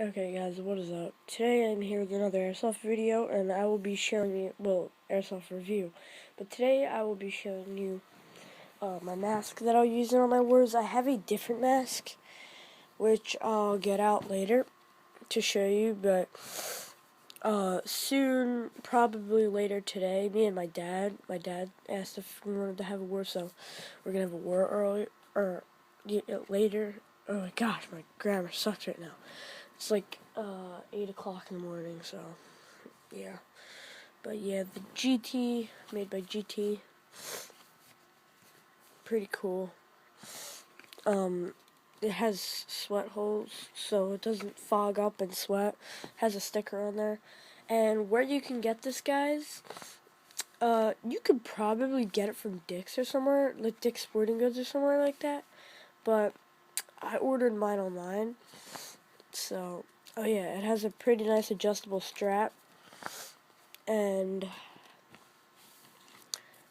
Okay guys, what is up? Today I'm here with another Airsoft video and I will be showing you, Airsoft review. But today I will be showing you my mask that I'll use in all my wars. I have a different mask, which I'll get out later to show you, but soon, probably later today, me and my dad asked if we wanted to have a war, so we're going to have a war later. Oh my gosh, my grammar sucks right now. It's like 8 o'clock in the morning, so yeah. But yeah, the GT, made by GT, pretty cool. It has sweat holes, so it doesn't fog up and sweat. Has a sticker on there. And where you can get this, guys, you could probably get it from Dick's or somewhere, like Dick's Sporting Goods or somewhere like that. But I ordered mine online, so... Oh yeah, it has a pretty nice adjustable strap, and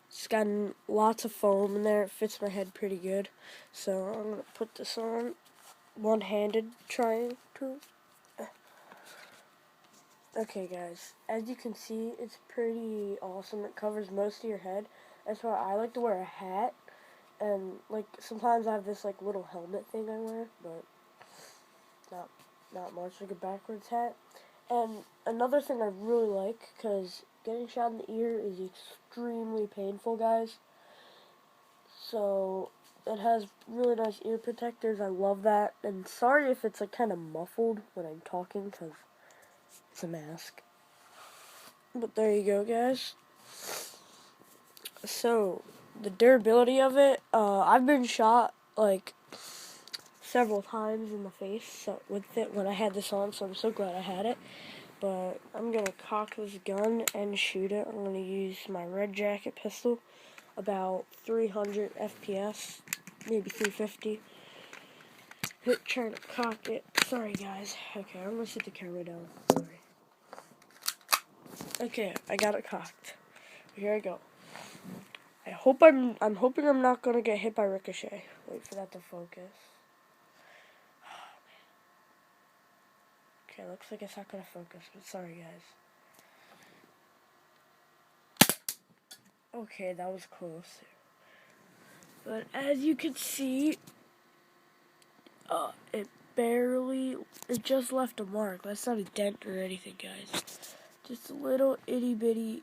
it's got lots of foam in there. It fits my head pretty good, so I'm going to put this on one-handed, trying to. Okay guys, as you can see, it's pretty awesome. It covers most of your head. That's why I like to wear a hat, and like sometimes I have this like little helmet thing I wear, but not much, like a backwards hat. And another thing I really like, because getting shot in the ear is extremely painful, guys. So it has really nice ear protectors. I love that. And sorry if it's like kind of muffled when I'm talking, because it's a mask. But there you go, guys. So the durability of it, I've been shot like several times in the face with it when I had this on, so I'm so glad I had it. But I'm going to cock this gun and shoot it. I'm going to use my Red Jacket pistol, about 300 FPS, maybe 350. Trying to cock it. Sorry guys. Okay, I'm going to set the camera down. Sorry. Okay, I got it cocked. Here I go. I'm hoping I'm not going to get hit by ricochet. Wait for that to focus. Okay, looks like it's not going to focus, but sorry guys. Okay, that was close. But as you can see, it just left a mark. That's not a dent or anything, guys. Just a little itty bitty,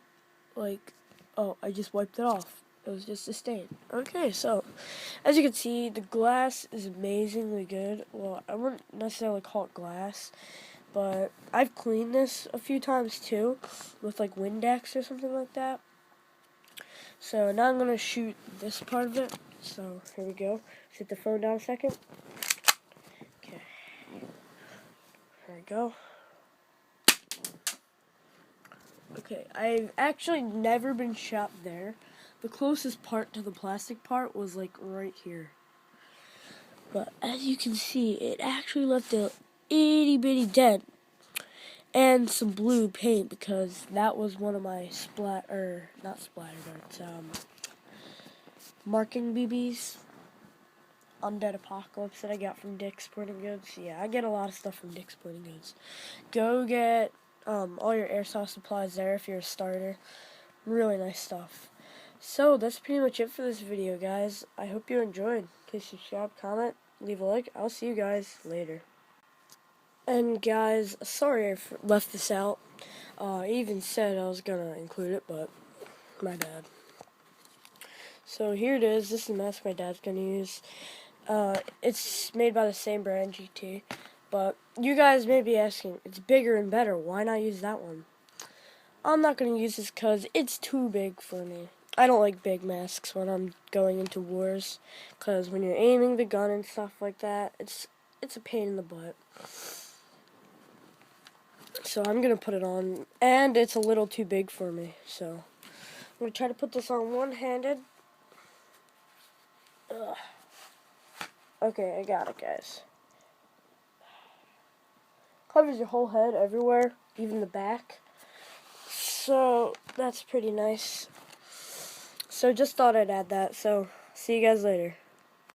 like, oh, I just wiped it off. It was just a stain. Okay, so, as you can see, the glass is amazingly good. Well, I wouldn't necessarily call it glass, but I've cleaned this a few times too, with like Windex or something like that. So now I'm going to shoot this part of it. So here we go. Set the phone down a second. Okay. There we go. Okay, I've actually never been shot there. The closest part to the plastic part was like right here. But as you can see, it actually left a itty bitty dent and some blue paint, because that was one of my marking BBs. Undead Apocalypse that I got from Dick's Sporting Goods. Yeah, I get a lot of stuff from Dick's Sporting Goods. Go get all your airsoft supplies there if you're a starter. Really nice stuff. So that's pretty much it for this video, guys. I hope you enjoyed. Please subscribe, comment, leave a like. I'll see you guys later. And guys, sorry I left this out. I even said I was gonna include it, but my bad. So here it is. This is the mask my dad's gonna use. It's made by the same brand, GT. But you guys may be asking, it's bigger and better. Why not use that one? I'm not going to use this because it's too big for me. I don't like big masks when I'm going into wars, because when you're aiming the gun and stuff like that, it's a pain in the butt. So I'm going to put it on, and it's a little too big for me. So I'm going to try to put this on one-handed. Ugh. Okay, I got it, guys. Covers your whole head everywhere, even the back. So that's pretty nice. So just thought I'd add that. So see you guys later.